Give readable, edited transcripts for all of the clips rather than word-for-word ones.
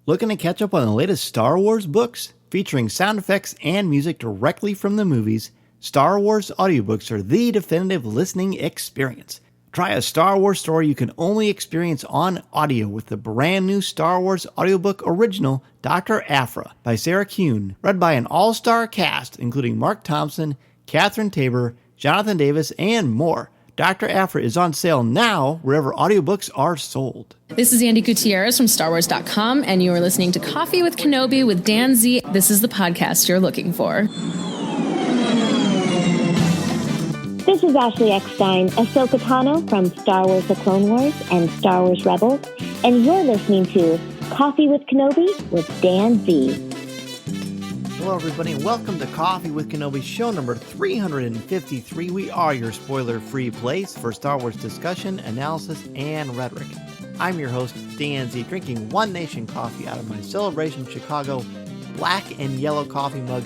Looking to catch up on the latest Star Wars books? Featuring sound effects and music directly from the movies, Star Wars audiobooks are the definitive listening experience. Try a Star Wars story you can only experience on audio with the brand new Star Wars audiobook original, Dr. Aphra, by Sarah Kuhn, read by an all-star cast including Mark Thompson, Catherine Tabor, Jonathan Davis, and more. Dr. Aphra is on sale now wherever audiobooks are sold. This is Andy Gutierrez from StarWars.com, and you are listening to Coffee with Kenobi with Dan Z. This is the podcast you're looking for. This is Ashley Eckstein, Ahsoka Tano from Star Wars The Clone Wars and Star Wars Rebels, and you're listening to Coffee with Kenobi with Dan Z. Hello, everybody, and welcome to Coffee with Kenobi, show number 353. We are your spoiler-free place for Star Wars discussion, analysis, and rhetoric. I'm your host, Dan Z, drinking One Nation coffee out of my Celebration Chicago black and yellow coffee mug,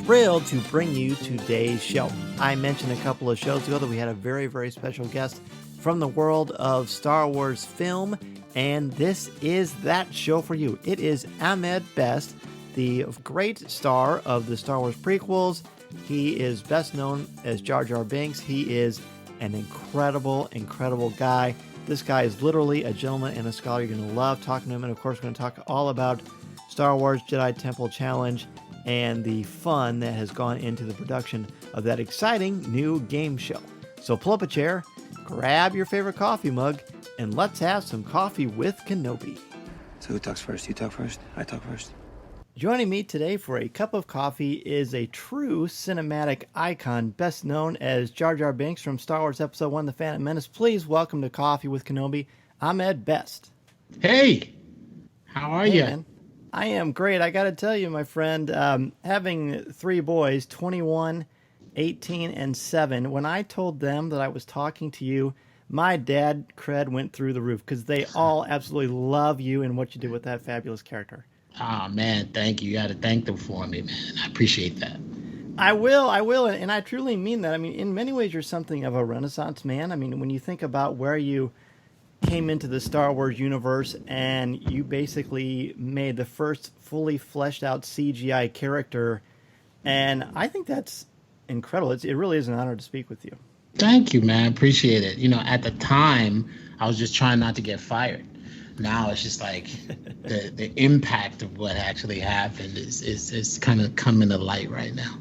thrilled to bring you today's show. I mentioned a couple of shows ago that we had a very, very special guest from the world of Star Wars film, and this is that show for you. It is Ahmed Best, the great star of the Star Wars prequels. He is best known as Jar Jar Binks. He is an incredible, incredible guy. This guy is literally a gentleman and a scholar. You're going to love talking to him. And of course, we're going to talk all about Star Wars Jedi Temple Challenge and the fun that has gone into the production of that exciting new game show. So pull up a chair, grab your favorite coffee mug, and let's have some coffee with Kenobi. So who talks first? You talk first? I talk first? Joining me today for a cup of coffee is a true cinematic icon, best known as Jar Jar Binks from Star Wars Episode 1, The Phantom Menace. Please welcome to Coffee with Kenobi, Ahmed Best. Hey, how are you? Man. I am great. I got to tell you, my friend, having three boys, 21, 18, and 7, when I told them that I was talking to you, my dad cred went through the roof because they all absolutely love you and what you did with that fabulous character. Oh, man, thank you. You got to thank them for me, man. I appreciate that. I will, and I truly mean that. I mean, in many ways, you're something of a Renaissance man. I mean, when you think about where you came into the Star Wars universe and you basically made the first fully fleshed out CGI character, and I think that's incredible. It really is an honor to speak with you. Thank you, man. I appreciate it. You know, at the time, I was just trying not to get fired. Now it's just like the impact of what actually happened is kind of coming to light right now.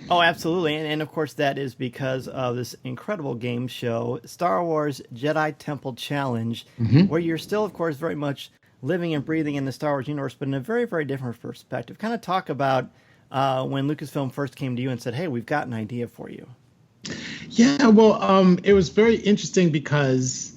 Oh, absolutely. And of course, that is because of this incredible game show, Star Wars Jedi Temple Challenge, where you're still, of course, very much living and breathing in the Star Wars universe, but in a very, very different perspective. Kind of talk about when Lucasfilm first came to you and said, hey, we've got an idea for you. Yeah, well, it was very interesting because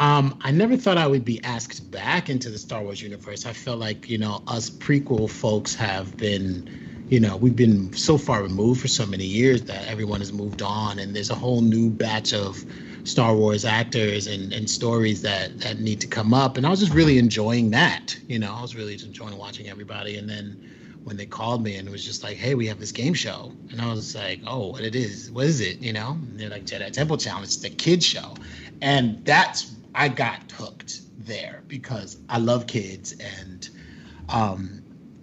I never thought I would be asked back into the Star Wars universe. I felt like, us prequel folks have been, we've been so far removed for so many years that everyone has moved on, and there's a whole new batch of Star Wars actors and stories that need to come up. And I was just really enjoying that. I was really enjoying watching everybody. And then when they called me and it was just like, hey, we have this game show. And I was like, oh, what is it? And they're like, Jedi Temple Challenge, it's the kids show. And I got hooked there because I love kids, and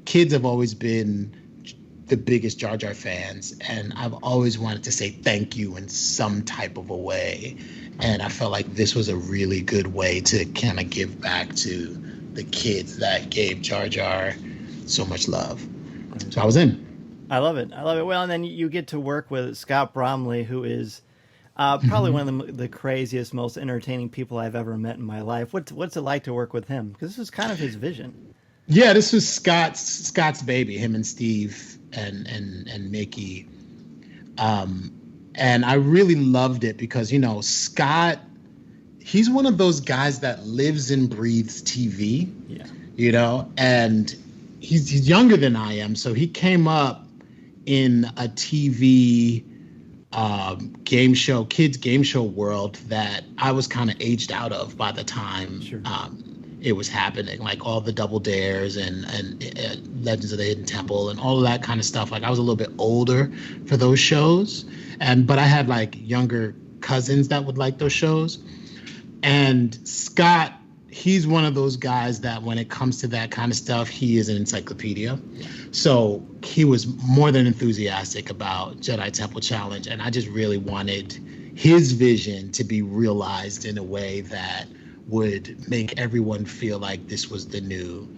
kids have always been the biggest Jar Jar fans, and I've always wanted to say thank you in some type of a way, and I felt like this was a really good way to kind of give back to the kids that gave Jar Jar so much love. So I was in. I love it. Well, and then you get to work with Scott Bromley, who is probably one of the craziest, most entertaining people I've ever met in my life. What's it like to work with him? Because this was kind of his vision. Yeah, this was Scott's baby, him and Steve and Mickey. And I really loved it because, Scott, he's one of those guys that lives and breathes TV. Yeah. And he's younger than I am, so he came up in a TV kids game show world that I was kind of aged out of by the time it was happening, like all the Double Dares and Legends of the Hidden Temple and all of that kind of stuff. Like I was a little bit older for those shows, but I had like younger cousins that would like those shows. And Scott he's one of those guys that when it comes to that kind of stuff, he is an encyclopedia. So he was more than enthusiastic about Jedi Temple Challenge, and I just really wanted his vision to be realized in a way that would make everyone feel like this was the new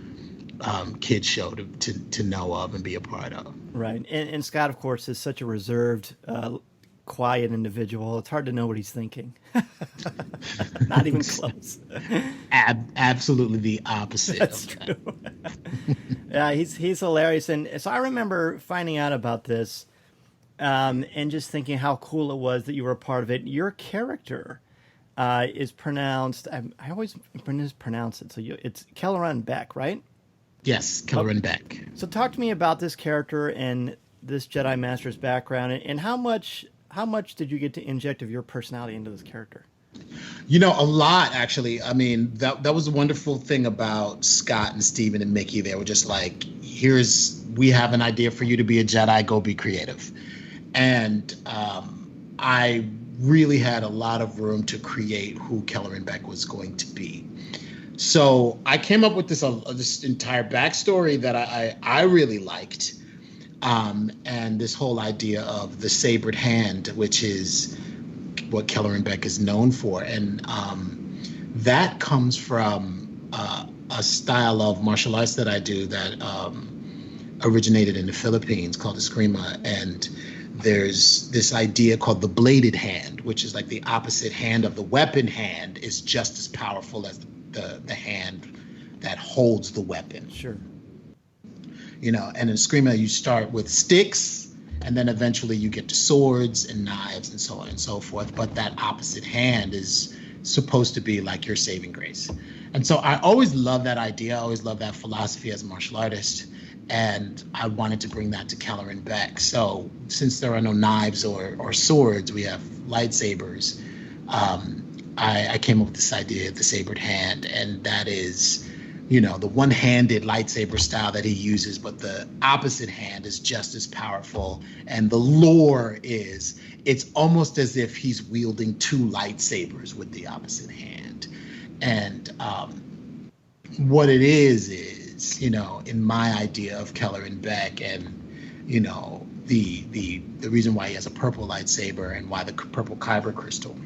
kids show to know of and be a part of. Right. And Scott, of course, is such a reserved, quiet individual. It's hard to know what he's thinking. Not even close. Absolutely the opposite. That's true. Yeah, he's hilarious. And so I remember finding out about this and just thinking how cool it was that you were a part of it. Your character is pronounced, I always mispronounce it. So it's Kelleran Beq, right? Yes, Kelleran Beq. So talk to me about this character and this Jedi Master's background, and how much did you get to inject of your personality into this character? You know, a lot, actually. I mean, that was a wonderful thing about Scott and Steven and Mickey. They were just like, we have an idea for you to be a Jedi, go be creative. And I really had a lot of room to create who Kelleran Beq was going to be. So I came up with this entire backstory that I really liked. And this whole idea of the sabered hand, which is what Kelleran Beq is known for. And that comes from a style of martial arts that I do that originated in the Philippines called Eskrima. And there's this idea called the bladed hand, which is like the opposite hand of the weapon hand is just as powerful as the hand that holds the weapon. Sure. You know, and in Eskrima, you start with sticks, and then eventually you get to swords and knives and so on and so forth. But that opposite hand is supposed to be like your saving grace. And so I always love that idea. I always love that philosophy as a martial artist. And I wanted to bring that to Kelleran Beq. So since there are no knives or swords, we have lightsabers. I came up with this idea of the sabered hand, and that is, you know, the one-handed lightsaber style that he uses, but the opposite hand is just as powerful. And the lore is, it's almost as if he's wielding two lightsabers with the opposite hand. And what it is, you know, in my idea of Kelleran Beq, and, you know, the reason why he has a purple lightsaber and why the purple kyber crystal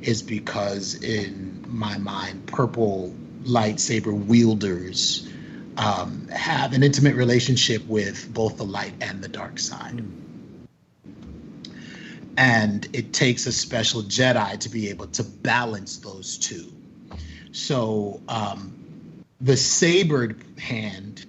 is because in my mind, purple lightsaber wielders have an intimate relationship with both the light and the dark side. And it takes a special Jedi to be able to balance those two. So the sabered hand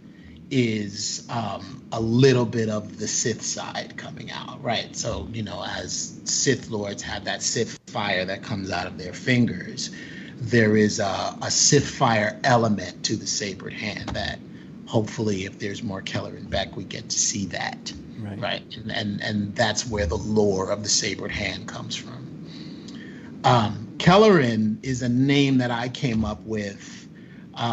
is a little bit of the Sith side coming out, right? So, you know, as Sith Lords have that Sith fire that comes out of their fingers, there is a Sith fire element to the sabered hand that hopefully if there's more Kelleran Beq, we get to see that, right? And that's where the lore of the sabered hand comes from. Kelleran is a name that I came up with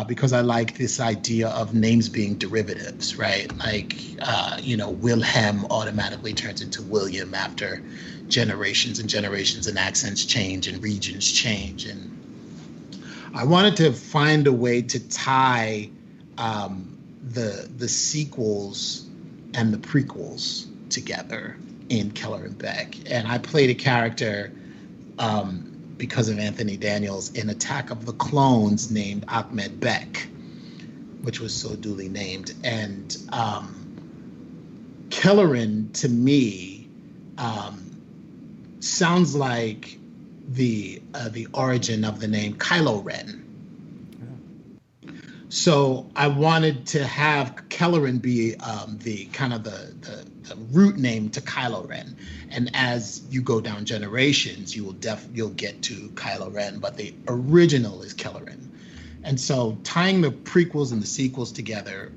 because I like this idea of names being derivatives, right? Like, you know, Wilhelm automatically turns into William after generations and generations, and accents change and regions change. And I wanted to find a way to tie the sequels and the prequels together in Kelleran Beq. And I played a character because of Anthony Daniels in Attack of the Clones named Ahmed Beq, which was so duly named. And Kelleran, to me, sounds like the origin of the name Kylo Ren. So I wanted to have Kelleran be the kind of the root name to Kylo Ren, and as you go down generations, you'll get to Kylo Ren, but the original is Kelleran. And so tying the prequels and the sequels together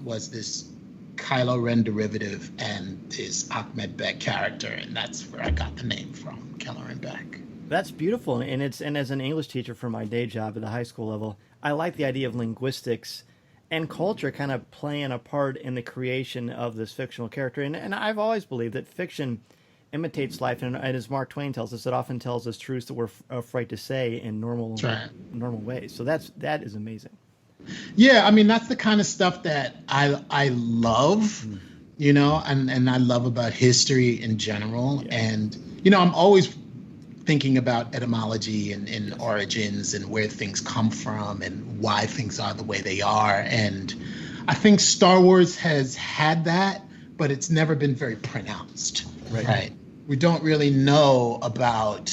was this Kylo Ren derivative and this Ahmed Beq character, and that's where I got the name from, Kelleran Beq. That's beautiful, and as an English teacher for my day job at the high school level, I like the idea of linguistics and culture kind of playing a part in the creation of this fictional character. And I've always believed that fiction imitates life, and as Mark Twain tells us, it often tells us truths that we're afraid to say in normal ways. So that is amazing. Yeah, I mean, that's the kind of stuff that I love, you know, and I love about history in general. Yeah. And, you know, I'm always thinking about etymology and origins and where things come from and why things are the way they are. And I think Star Wars has had that, but it's never been very pronounced. Right. We don't really know about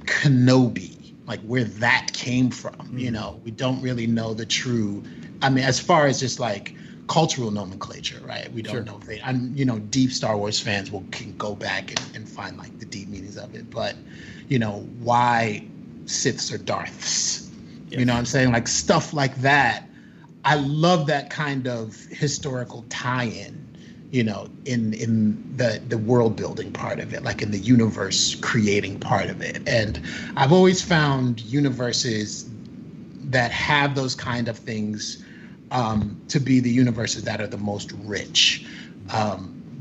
Kenobi, like where that came from. You know, we don't really know the true, I mean, as far as just like cultural nomenclature, right? We don't know if they, you know, deep Star Wars fans can go back and find like the deep meanings of it. But, you know, why Siths or Darths? Yes. You know what I'm saying? Like stuff like that. I love that kind of historical tie-in, you know, in the world building part of it, like in the universe creating part of it. And I've always found universes that have those kind of things to be the universes that are the most rich.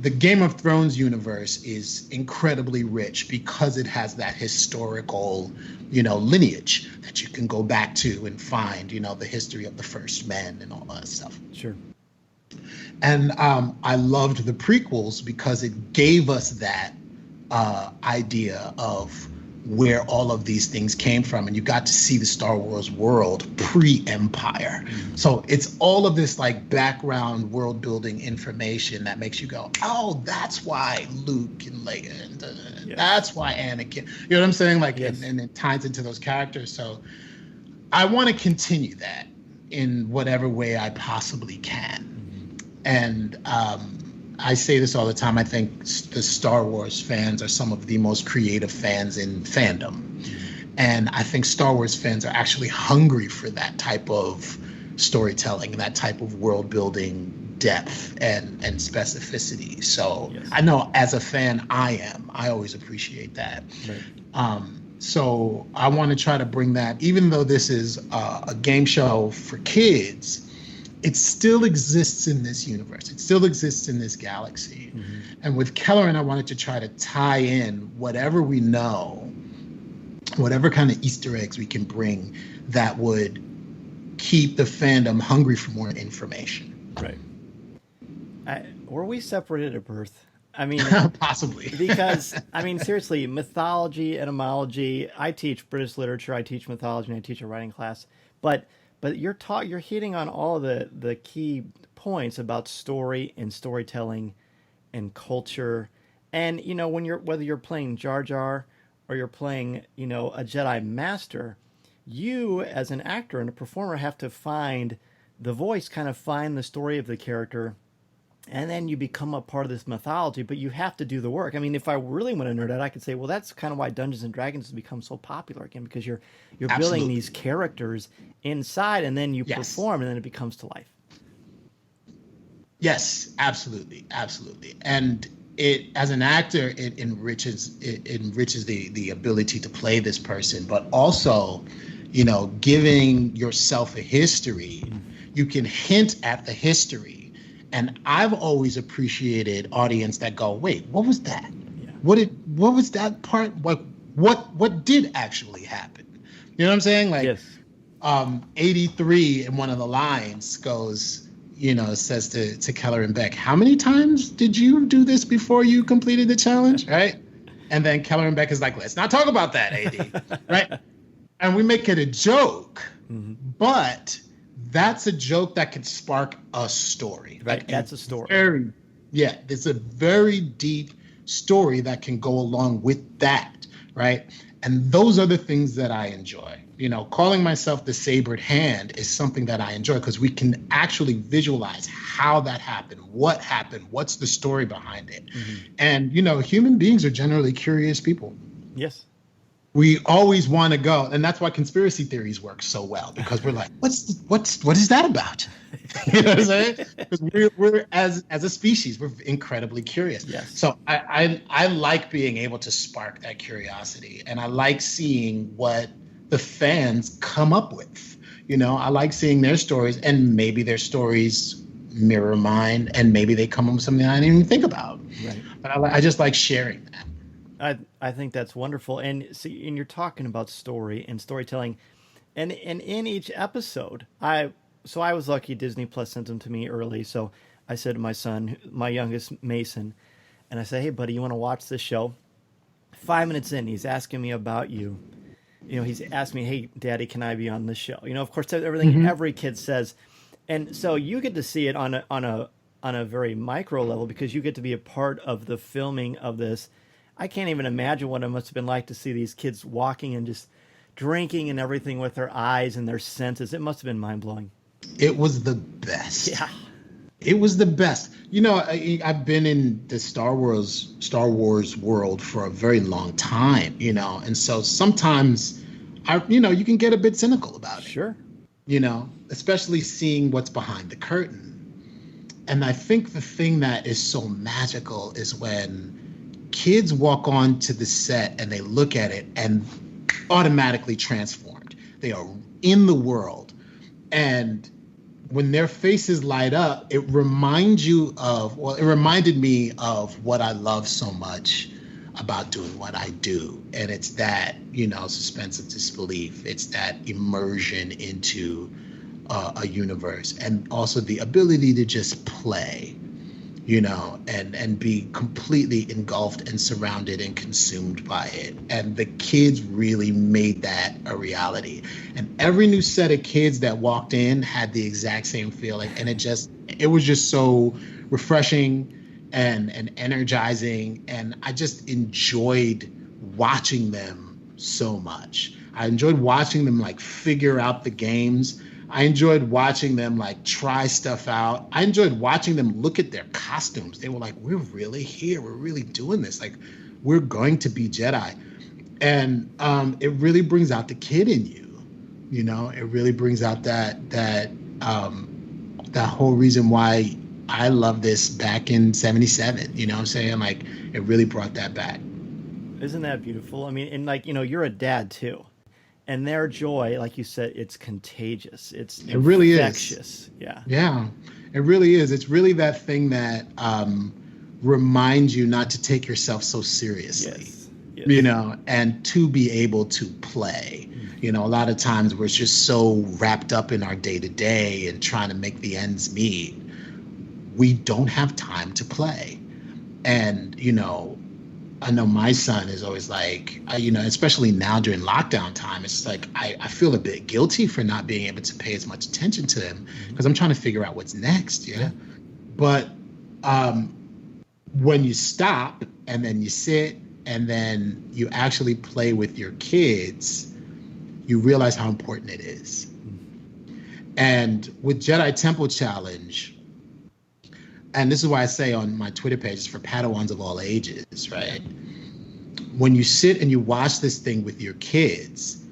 The Game of Thrones universe is incredibly rich because it has that historical, you know, lineage that you can go back to and find, you know, the history of the first men and all that stuff. Sure. And I loved the prequels because it gave us that idea of where all of these things came from, and you got to see the Star Wars world pre-Empire. So it's all of this like background world building information that makes you go, oh, that's why Luke and Leia, and that's why Anakin. You know what I'm saying? Like, and it ties into those characters. So I want to continue that in whatever way I possibly can. And I say this all the time. I think the Star Wars fans are some of the most creative fans in fandom. And I think Star Wars fans are actually hungry for that type of storytelling and that type of world building depth and specificity. So I know as a fan, I always appreciate that. Right. So I want to try to bring that, even though this is a game show for kids, it still exists in this universe. It still exists in this galaxy. And with Kelleran, I wanted to try to tie in whatever we know, whatever kind of Easter eggs we can bring that would keep the fandom hungry for more information. Right. Were we separated at birth? I mean, possibly. Because, I mean, seriously, mythology, etymology, I teach British literature, I teach mythology, and I teach a writing class. But you're hitting on all the key points about story and storytelling and culture. And, you know, whether you're playing Jar Jar or you're playing, you know, a Jedi Master, you as an actor and a performer have to find the voice, kind of find the story of the character, and then you become a part of this mythology, but you have to do the work. I mean, if I really want to nerd out, I could say, well, that's kind of why Dungeons and Dragons has become so popular again, because you're building these characters inside, and then you perform, and then it becomes to life. Yes, absolutely. And it, as an actor, it enriches the ability to play this person, but also, you know, giving yourself a history, you can hint at the history. And I've always appreciated audience that go, wait, what was that? Yeah. What was that part? What did actually happen? You know what I'm saying? Like, 83 in one of the lines goes, you know, says to Kelleran Beq, how many times did you do this before you completed the challenge? Right? And then Kelleran Beq is like, let's not talk about that, AD. Right? And we make it a joke, but that's a joke that could spark a story. Right, like, that's a story. There's a very deep story that can go along with that, right? And those are the things that I enjoy. You know, calling myself the Sabered Hand is something that I enjoy because we can actually visualize how that happened, what's the story behind it. And, you know, human beings are generally curious people. Yes. We always want to go, and that's why conspiracy theories work so well, because we're like, what is that about? You know what I'm saying? Because we're as a species, we're incredibly curious. Yes. So I like being able to spark that curiosity, and I like seeing what the fans come up with. You know, I like seeing their stories, and maybe their stories mirror mine, and maybe they come up with something I didn't even think about. Right. But I just like sharing that. I think that's wonderful. And see, and you're talking about story and storytelling, and in each episode, I was lucky Disney Plus sent them to me early. So I said to my son, my youngest Mason, and I said, "Hey, buddy, you want to watch this show?" 5 minutes in, he's asking me about you. He's asked me, "Hey, Daddy, can I be on this show?" Of course, everything every kid says, and so you get to see it on a very micro level because you get to be a part of the filming of this. I can't even imagine what it must have been like to see these kids walking and just drinking and everything with their eyes and their senses. It must have been mind-blowing. It was the best. Yeah. It was the best. I've been in the Star Wars world for a very long time, and so sometimes you can get a bit cynical about it. Sure. Especially seeing what's behind the curtain. And I think the thing that is so magical is when kids walk onto the set and they look at it and automatically transformed. They are in the world. And when their faces light up, it reminded me of what I love so much about doing what I do. And it's that, suspense of disbelief. It's that immersion into a universe, and also the ability to just play, and be completely engulfed and surrounded and consumed by it. And the kids really made that a reality. And every new set of kids that walked in had the exact same feeling. And it was just so refreshing and energizing. And I just enjoyed watching them so much. I enjoyed watching them figure out the games. I enjoyed watching them try stuff out. I enjoyed watching them look at their costumes. They were like, "We're really here. We're really doing this. We're going to be Jedi." And it really brings out the kid in you. It really brings out that whole reason why I love this back in '77. You know what I'm saying? It really brought that back. Isn't that beautiful? I mean, and you're a dad too. And their joy, like you said, it's contagious. It really infectious. Yeah. Yeah, it really is. It's really that thing that reminds you not to take yourself so seriously, yes. And to be able to play. A lot of times we're just so wrapped up in our day-to-day and trying to make the ends meet. We don't have time to play. And, I know my son is always especially now during lockdown time, it's I feel a bit guilty for not being able to pay as much attention to him because I'm trying to figure out what's next. Yeah. But when you stop and then you sit and then you actually play with your kids, you realize how important it is. And with Jedi Temple Challenge, and this is why I say on my Twitter page, it's for Padawans of all ages, right? When you sit and you watch this thing with your kids,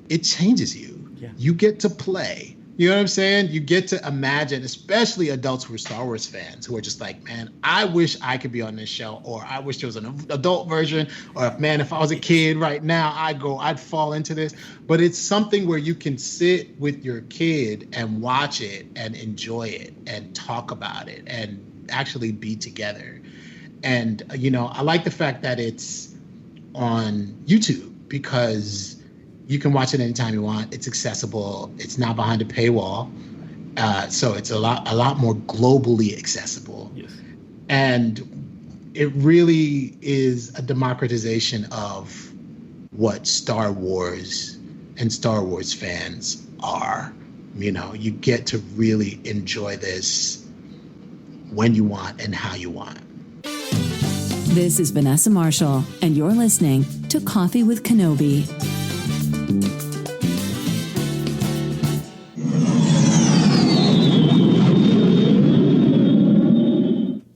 it changes you. Yeah. You get to play. You know what I'm saying? You get to imagine, especially adults who are Star Wars fans, who are just man, I wish I could be on this show, or I wish there was an adult version, or if I was a kid right now, I'd fall into this. But it's something where you can sit with your kid and watch it and enjoy it and talk about it and actually be together. And, I like the fact that it's on YouTube because you can watch it anytime you want. It's accessible. It's not behind a paywall. So it's a lot more globally accessible. Yes. And it really is a democratization of what Star Wars and Star Wars fans are. You get to really enjoy this when you want and how you want. This is Vanessa Marshall, and you're listening to Coffee with Kenobi.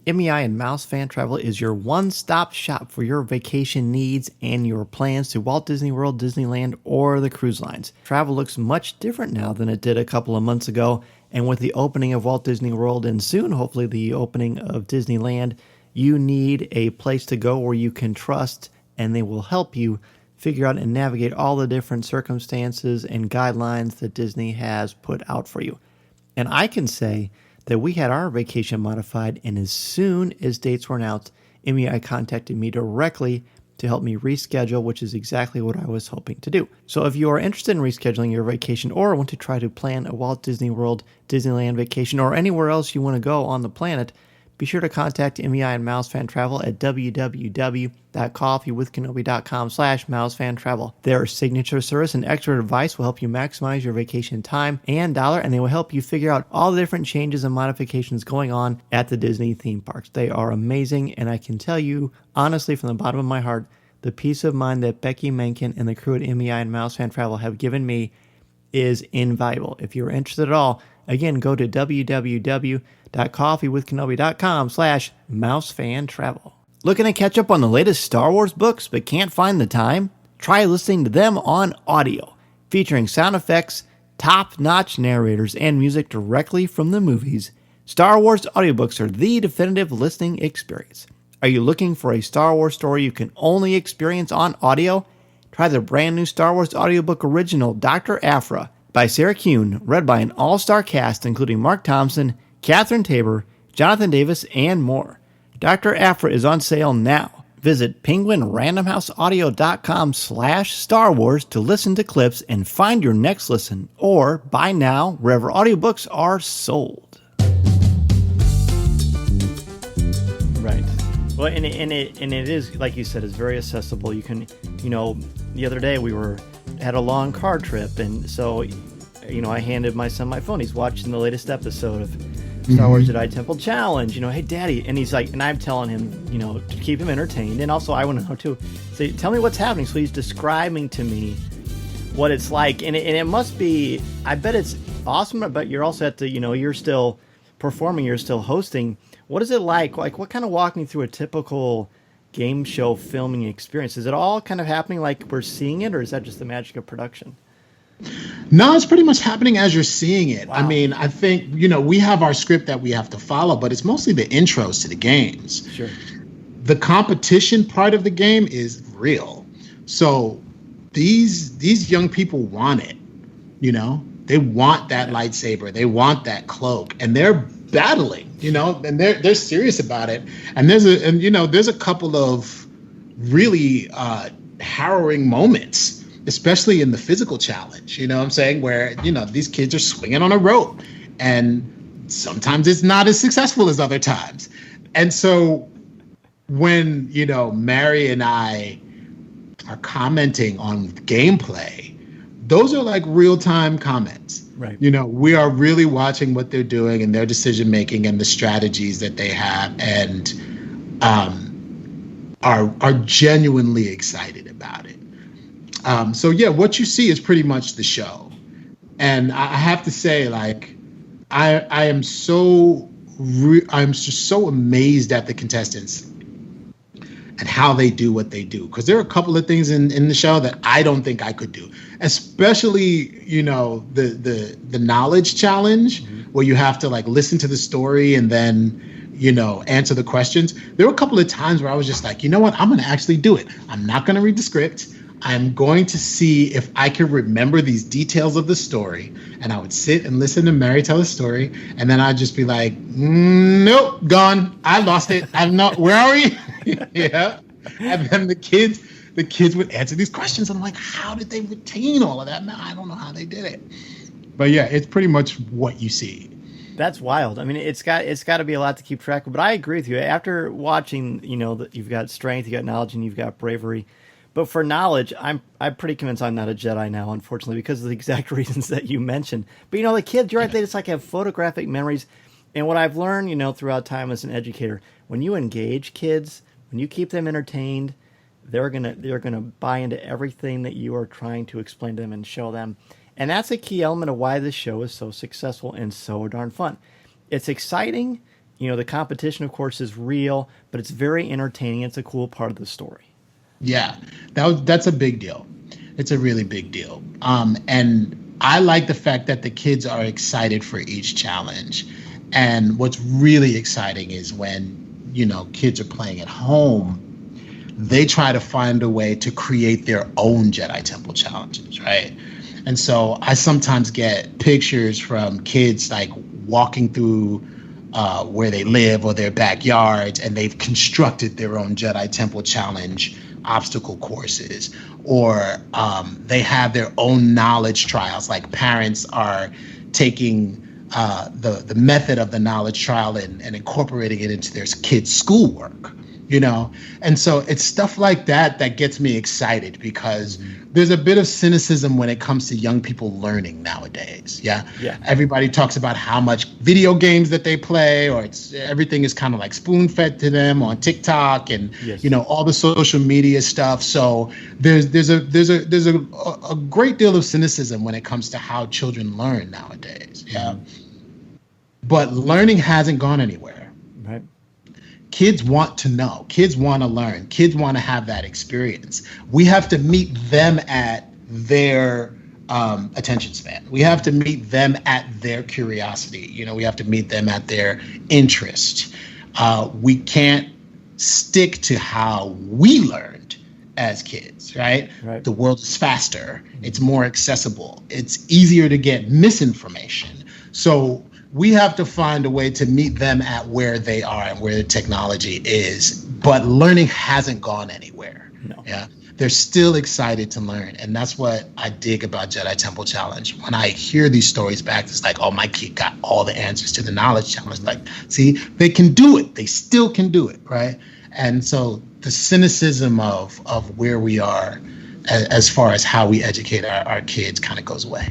MEI and Mouse Fan Travel is your one-stop shop for your vacation needs and your plans to Walt Disney World, Disneyland, or the cruise lines. Travel looks much different now than it did a couple of months ago, and with the opening of Walt Disney World and soon, hopefully, the opening of Disneyland, you need a place to go where you can trust, and they will help you figure out and navigate all the different circumstances and guidelines that Disney has put out for you. And I can say that we had our vacation modified, and as soon as dates were announced, MEI contacted me directly to help me reschedule, which is exactly what I was hoping to do. So if you are interested in rescheduling your vacation or want to try to plan a Walt Disney World, Disneyland vacation, or anywhere else you want to go on the planet, be sure to contact MEI and Mousefan Travel at www.coffeewithkenobi.com/mousefan-travel. Their signature service and expert advice will help you maximize your vacation time and dollar, and they will help you figure out all the different changes and modifications going on at the Disney theme parks. They are amazing, and I can tell you, honestly, from the bottom of my heart, the peace of mind that Becky Mencken and the crew at MEI and Mousefan Travel have given me is invaluable. If you're interested at all, again, go to www.coffeewithkenobi.com/mousefan-travel. Looking to catch up on the latest Star Wars books but can't find the time? Try listening to them on audio, featuring sound effects, top-notch narrators, and music directly from the movies. Star Wars audiobooks are the definitive listening experience. Are you looking for a Star Wars story you can only experience on audio? Try the brand new Star Wars audiobook original, Dr. Aphra, by Sarah Kuhn, read by an all-star cast including Mark Thompson, Catherine Tabor, Jonathan Davis, and more. Dr. Aphra is on sale now. Visit penguinrandomhouseaudio.com/Star Wars to listen to clips and find your next listen, or buy now wherever audiobooks are sold. Right. Well, and it is, like you said, it's very accessible. You can, the other day we had a long car trip, and so, I handed my son my phone. He's watching the latest episode of Star Wars Jedi Temple Challenge. Hey, Daddy. And he's like, and I'm telling him, to keep him entertained. And also, I want to know, too. So, tell me what's happening. So, he's describing to me what it's like. And it must be, I bet it's awesome, but you're also at the, you're still performing, you're still hosting. What is it like? Like, what kind of walk me through a typical game show filming experience? Is it all kind of happening like we're seeing it, or is that just the magic of production? No, it's pretty much happening as you're seeing it. Wow. I mean, I think, we have our script that we have to follow, but it's mostly the intros to the games. Sure. The competition part of the game is real. So these young people want it, They want that lightsaber. They want that cloak. And they're battling, and they're serious about it. And there's a couple of really harrowing moments, especially in the physical challenge, what I'm saying, where, these kids are swinging on a rope, and sometimes it's not as successful as other times. And so when, Mary and I are commenting on gameplay, those are like real-time comments. Right. We are really watching what they're doing and their decision-making and the strategies that they have, and are genuinely excited about it. So yeah, what you see is pretty much the show. And I have to say, like, I'm just so amazed at the contestants and how they do what they do. Because there are a couple of things in the show that I don't think I could do, especially, the knowledge challenge, where you have to like listen to the story and then, answer the questions. There were a couple of times where I was just like, you know what, I'm going to actually do it. I'm not going to read the script. I'm going to see if I can remember these details of the story. And I would sit and listen to Mary tell the story. And then I'd just be like, nope, gone. I lost it. I'm not, where are we? Yeah. And then the kids would answer these questions. And I'm like, how did they retain all of that? No, I don't know how they did it. But yeah, it's pretty much what you see. That's wild. I mean, it's got to be a lot to keep track of. But I agree with you. After watching, that you've got strength, you got knowledge, and you've got bravery. But for knowledge, I'm pretty convinced I'm not a Jedi now, unfortunately, because of the exact reasons that you mentioned. But, the kids, you're right, they just like have photographic memories. And what I've learned, throughout time as an educator, when you engage kids, when you keep them entertained, they're gonna buy into everything that you are trying to explain to them and show them. And that's a key element of why this show is so successful and so darn fun. It's exciting. The competition, of course, is real, but it's very entertaining. It's a cool part of the story. Yeah, that's a big deal. It's a really big deal. And I like the fact that the kids are excited for each challenge. And what's really exciting is when, kids are playing at home, they try to find a way to create their own Jedi Temple challenges, right? And so I sometimes get pictures from kids like walking through where they live or their backyards, and they've constructed their own Jedi Temple challenge obstacle courses, or they have their own knowledge trials. Like parents are taking the method of the knowledge trial and incorporating it into their kids' schoolwork, you know? And so it's stuff like that that gets me excited, because there's a bit of cynicism when it comes to young people learning nowadays. Yeah. Everybody talks about how much video games that they play, or everything is kind of like spoon-fed to them on TikTok and, you know, all the social media stuff. So there's a great deal of cynicism when it comes to how children learn nowadays. Yeah. But learning hasn't gone anywhere. Right. Kids want to know. Kids want to learn. Kids want to have that experience. We have to meet them at their attention span. We have to meet them at their curiosity. You know, we have to meet them at their interest. We can't stick to how we learned as kids, right? The world is faster. It's more accessible. It's easier to get misinformation. So we have to find a way to meet them at where they are and where the technology is. But learning hasn't gone anywhere. No. Yeah. They're still excited to learn. And that's what I dig about Jedi Temple Challenge. When I hear these stories back, it's like, oh, my kid got all the answers to the knowledge challenge. Like, see, they can do it. They still can do it, right? And so the cynicism of where we are as far as how we educate our kids kind of goes away.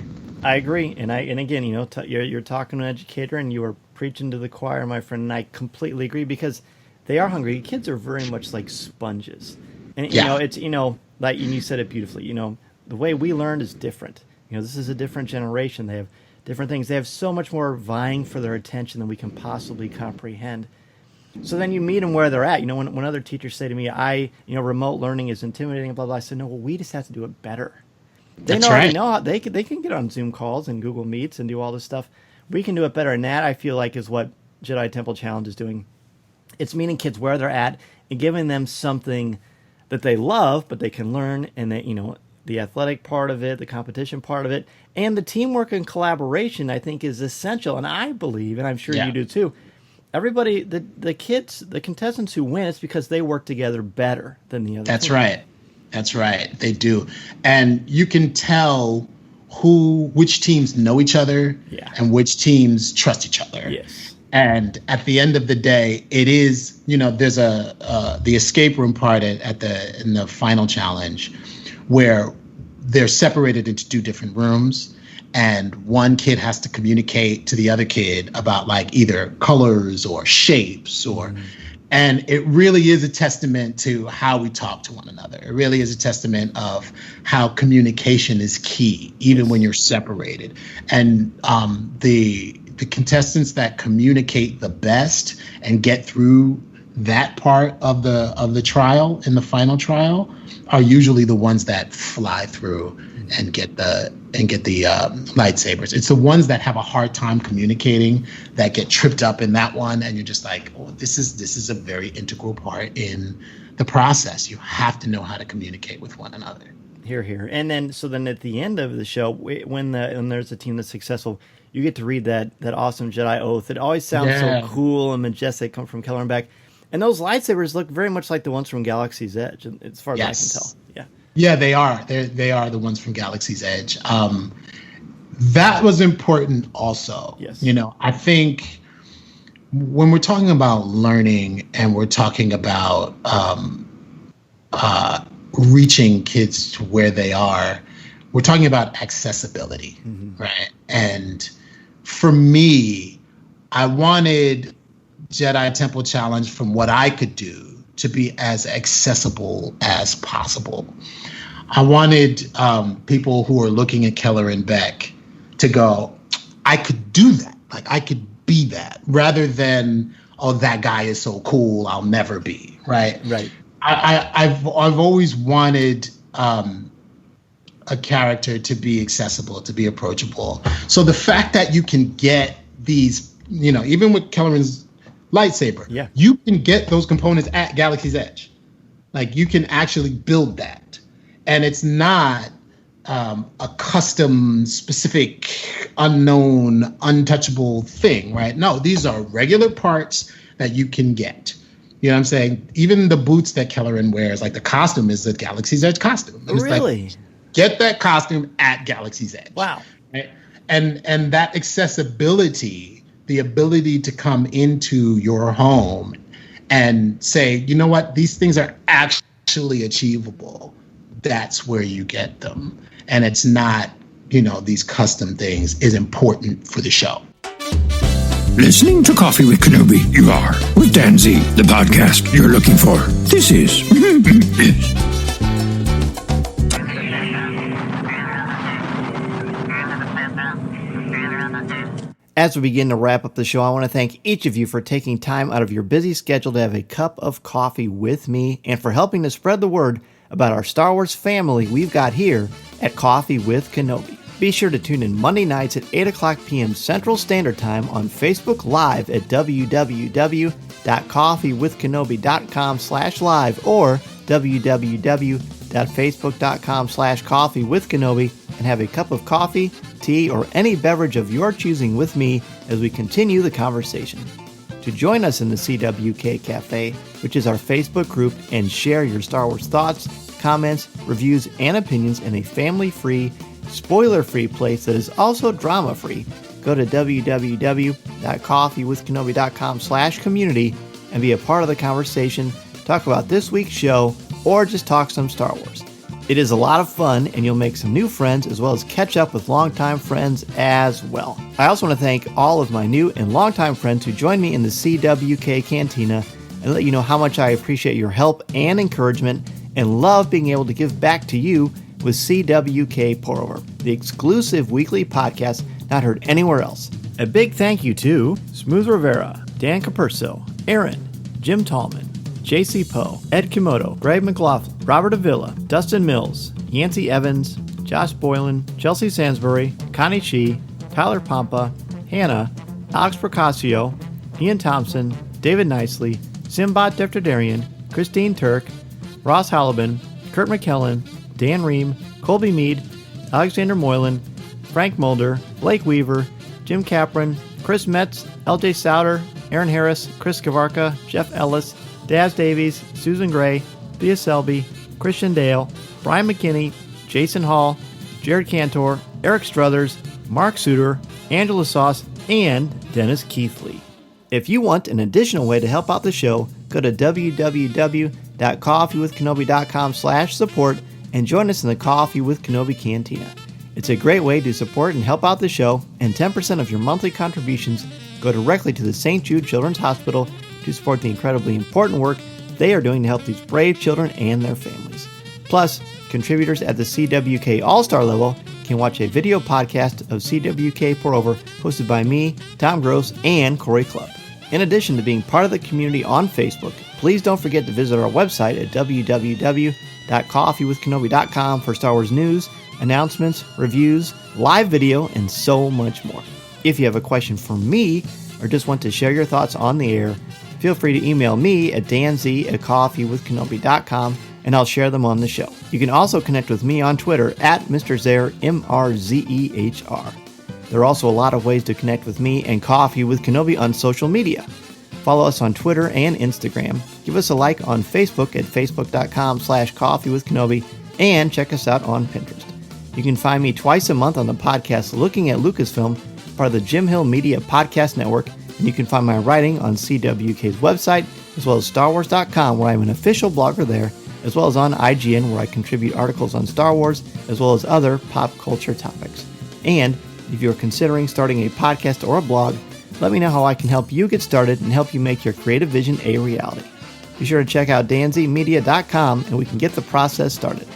I agree, and again, you know, you're talking to an educator, and you are preaching to the choir, my friend. And I completely agree, because they are hungry. Kids are very much like sponges, and you know, it's, you know, like, and you said it beautifully. You know, the way we learned is different. You know, this is a different generation. They have different things. They have so much more vying for their attention than we can possibly comprehend. So then you meet them where they're at. You know, when other teachers say to me, you know, remote learning is intimidating, blah blah. I said, no, well, we just have to do it better. They already know how they can get on Zoom calls and Google Meets and do all this stuff. We can do it better. And that, I feel like, is what Jedi Temple Challenge is doing. It's meeting kids where they're at and giving them something that they love, but they can learn. And that, you know, the athletic part of it, the competition part of it, and the teamwork and collaboration, I think, is essential. And I believe, and I'm sure you do too, everybody, the kids, the contestants who win, it's because they work together better than the other. That's right. That's right. They do. And you can tell which teams know each other and which teams trust each other. Yes. And at the end of the day, it is, you know, there's the escape room part in the final challenge where they're separated into two different rooms, and one kid has to communicate to the other kid about like either colors or shapes or and it really is a testament to how we talk to one another. It really is a testament of how communication is key, even when you're separated. And the contestants that communicate the best and get through that part of the trial, in the final trial, are usually the ones that fly through and get the lightsabers. It's the ones that have a hard time communicating that get tripped up in that one, and you're just like, oh, this is a very integral part in the process. You have to know how to communicate with one another. Here. And then at the end of the show, when there's a team that's successful, you get to read that awesome Jedi oath. It always sounds so cool and majestic, come from Kelleran Beq. And those lightsabers look very much like the ones from Galaxy's Edge, as far as I can tell. Yeah. Yeah, they are. They are the ones from Galaxy's Edge. That was important also. Yes. You know, I think when we're talking about learning and we're talking about reaching kids to where they are, we're talking about accessibility, right? And for me, I wanted Jedi Temple Challenge, from what I could do, to be as accessible as possible. I wanted people who are looking at Kelleran Beq to go, I could do that. Like, I could be that, rather than, oh, that guy is so cool, I'll never be, right? Right. I've always wanted a character to be accessible, to be approachable. So the fact that you can get these, you know, even with Kelleran's lightsaber, you can get those components at Galaxy's Edge. Like, you can actually build that. And it's not a custom, specific, unknown, untouchable thing, right? No, these are regular parts that you can get. You know what I'm saying? Even the boots that Kelleran wears, like the costume is a Galaxy's Edge costume. And Really? It's like, get that costume at Galaxy's Edge. Wow. Right? And that accessibility, the ability to come into your home and say, you know what, these things are actually achievable. That's where you get them. And it's not, these custom things is important for the show. Listening to Coffee with Kenobi, you are, with Dan Z, the podcast you're looking for. This is... As we begin to wrap up the show, I want to thank each of you for taking time out of your busy schedule to have a cup of coffee with me and for helping to spread the word about our Star Wars family we've got here at Coffee with Kenobi. Be sure to tune in Monday nights at 8 o'clock p.m. Central Standard Time on Facebook Live at www.coffeewithkenobi.com/live or www.facebook.com/coffeewithkenobi and have a cup of coffee, tea, or any beverage of your choosing with me as we continue the conversation. To join us in the CWK Cafe, which is our Facebook group, and share your Star Wars thoughts, comments, reviews, and opinions in a family-free, spoiler-free place that is also drama-free, go to www.coffeewithkenobi.com/community and be a part of the conversation, talk about this week's show, or just talk some Star Wars. It is a lot of fun, and you'll make some new friends as well as catch up with longtime friends as well. I also want to thank all of my new and longtime friends who joined me in the CWK Cantina and let you know how much I appreciate your help and encouragement and love being able to give back to you with CWK Pour-Over, the exclusive weekly podcast not heard anywhere else. A big thank you to Smooth Rivera, Dan Capurso, Aaron, Jim Tallman, JC Poe, Ed Kimoto, Greg McLaughlin, Robert Avila, Dustin Mills, Yancey Evans, Josh Boylan, Chelsea Sansbury, Connie Chi, Tyler Pampa, Hannah, Alex Procasio, Ian Thompson, David Nicely, Simbad Defterdarian, Christine Turk, Ross Halliban, Kurt McKellen, Dan Ream, Colby Mead, Alexander Moylan, Frank Mulder, Blake Weaver, Jim Capron, Chris Metz, LJ Souter, Aaron Harris, Chris Kavarka, Jeff Ellis, Daz Davies, Susan Gray, Thea Selby, Christian Dale, Brian McKinney, Jason Hall, Jared Cantor, Eric Struthers, Mark Suter, Angela Sauce, and Dennis Keithley. If you want an additional way to help out the show, go to www.coffeewithkenobi.com/support and join us in the Coffee with Kenobi Cantina. It's a great way to support and help out the show, and 10% of your monthly contributions go directly to the St. Jude Children's Hospital to support the incredibly important work they are doing to help these brave children and their families. Plus, contributors at the CWK All-Star level can watch a video podcast of CWK Pour-Over hosted by me, Tom Gross, and Corey Clubb. In addition to being part of the community on Facebook, please don't forget to visit our website at www.coffeewithkenobi.com for Star Wars news, announcements, reviews, live video, and so much more. If you have a question for me or just want to share your thoughts on the air, feel free to email me at danz@coffeewithkenobi.com and I'll share them on the show. You can also connect with me on Twitter at Mr. Zehr, MRZEHR. There are also a lot of ways to connect with me and Coffee with Kenobi on social media. Follow us on Twitter and Instagram. Give us a like on Facebook at facebook.com/coffeewithkenobi and check us out on Pinterest. You can find me twice a month on the podcast Looking at Lucasfilm, part of the Jim Hill Media Podcast Network, and you can find my writing on CWK's website, as well as StarWars.com, where I'm an official blogger there, as well as on IGN, where I contribute articles on Star Wars, as well as other pop culture topics. And if you're considering starting a podcast or a blog, let me know how I can help you get started and help you make your creative vision a reality. Be sure to check out danzmedia.com and we can get the process started.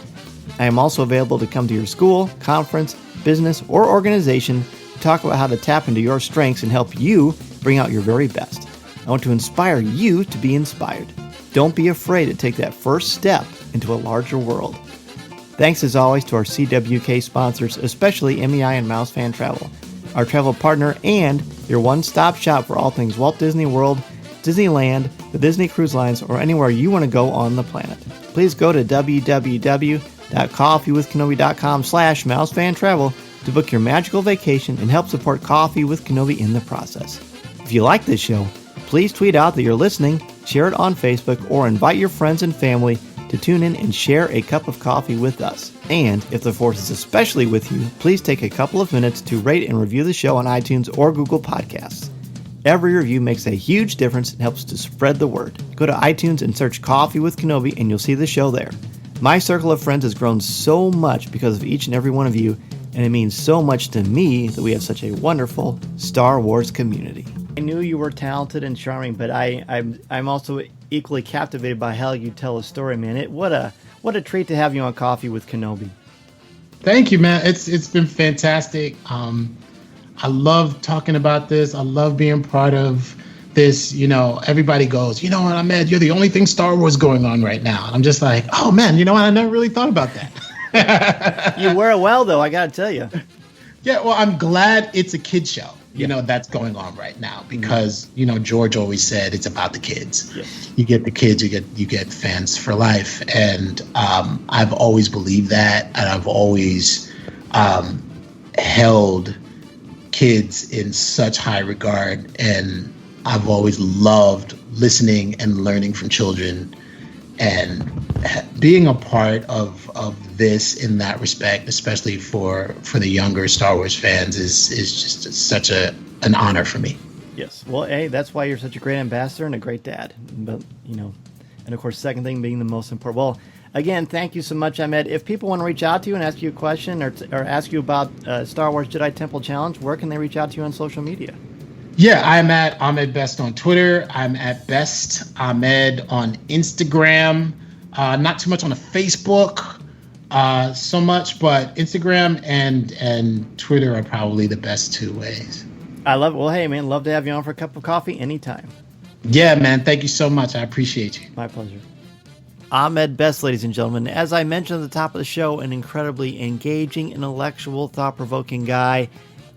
I am also available to come to your school, conference, business, or organization to talk about how to tap into your strengths and help you bring out your very best. I want to inspire you to be inspired. Don't be afraid to take that first step into a larger world. Thanks as always to our CWK sponsors, especially MEI and Mouse Fan Travel, our travel partner and your one-stop shop for all things Walt Disney World, Disneyland, the Disney Cruise Lines, or anywhere you want to go on the planet. Please go to www.MEI www.coffeewithkenobi.com/mousefantravel to book your magical vacation and help support Coffee with Kenobi in the process. If you like this show, please tweet out that you're listening, share it on Facebook, or invite your friends and family to tune in and share a cup of coffee with us. And if the Force is especially with you, please take a couple of minutes to rate and review the show on iTunes or Google Podcasts. Every review makes a huge difference and helps to spread the word. Go to iTunes and search Coffee with Kenobi and you'll see the show there. My circle of friends has grown so much because of each and every one of you, and it means so much to me that we have such a wonderful Star Wars community. I knew you were talented and charming, but I'm also equally captivated by how you tell a story, man. What a treat to have you on Coffee with Kenobi. Thank you, man. It's been fantastic. I love talking about this. I love being part of this. You know, everybody goes, you know what, Ahmed, you're the only thing Star Wars going on right now. And I'm just like, oh man, you know what? I never really thought about that. You wear it well, though, I got to tell you. Yeah, well, I'm glad it's a kid show. You know, that's going on right now because, you know, George always said it's about the kids. Yes. You get the kids, you get fans for life. And I've always believed that. And I've always held kids in such high regard. And I've always loved listening and learning from children. And being a part of this in that respect, especially for the younger Star Wars fans, is just such an honor for me. Yes. Well, hey, that's why you're such a great ambassador and a great dad. But, you know, and of course, second thing being the most important. Well, again, thank you so much, Ahmed. If people want to reach out to you and ask you a question or ask you about Star Wars Jedi Temple Challenge, where can they reach out to you on social media? Yeah, I'm at Ahmed Best on Twitter. I'm at Best Ahmed on Instagram. Not too much on the Facebook, so much, but Instagram and Twitter are probably the best two ways. I love it. Well, hey, man, love to have you on for a cup of coffee anytime. Yeah, man. Thank you so much. I appreciate you. My pleasure. Ahmed Best, ladies and gentlemen. As I mentioned at the top of the show, an incredibly engaging, intellectual, thought-provoking guy.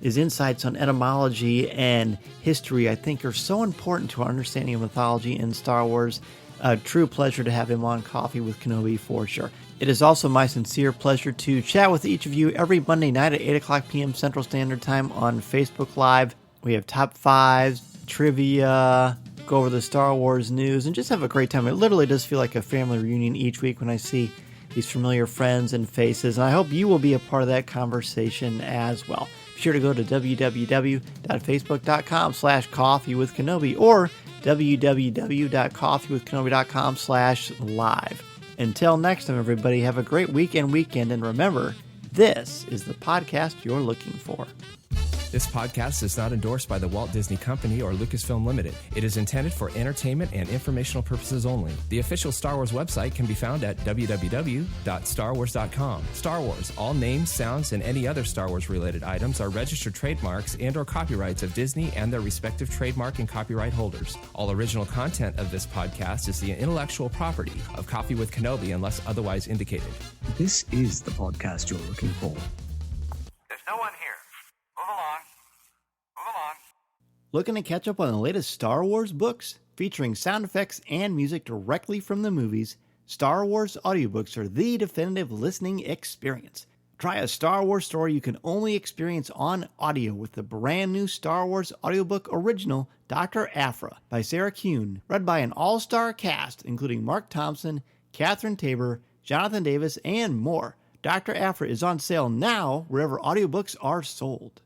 His insights on etymology and history, I think, are so important to our understanding of mythology and Star Wars. A true pleasure to have him on Coffee with Kenobi for sure. It is also my sincere pleasure to chat with each of you every Monday night at 8 o'clock p.m. Central Standard Time on Facebook Live. We have top fives, trivia, go over the Star Wars news, and just have a great time. It literally does feel like a family reunion each week when I see these familiar friends and faces, and I hope you will be a part of that conversation as well. Be sure to go to www.facebook.com/coffeewithkenobi or www.coffeewithkenobi.com/live. Until next time, everybody, have a great weekend, and remember, this is the podcast you're looking for. This podcast is not endorsed by the Walt Disney Company or Lucasfilm Limited. It is intended for entertainment and informational purposes only. The official Star Wars website can be found at www.starwars.com. Star Wars, all names, sounds, and any other Star Wars related items are registered trademarks and or copyrights of Disney and their respective trademark and copyright holders. All original content of this podcast is the intellectual property of Coffee with Kenobi unless otherwise indicated. This is the podcast you're looking for. There's no one here. Move along. Looking to catch up on the latest Star Wars books featuring sound effects and music directly from the movies? Star Wars audiobooks are the definitive listening experience. Try a Star Wars story you can only experience on audio with the brand new Star Wars audiobook original, Dr. Aphra, by Sarah Kuhn, read by an all-star cast including Mark Thompson, Catherine Tabor, Jonathan Davis, and more. Dr. Aphra is on sale now wherever audiobooks are sold.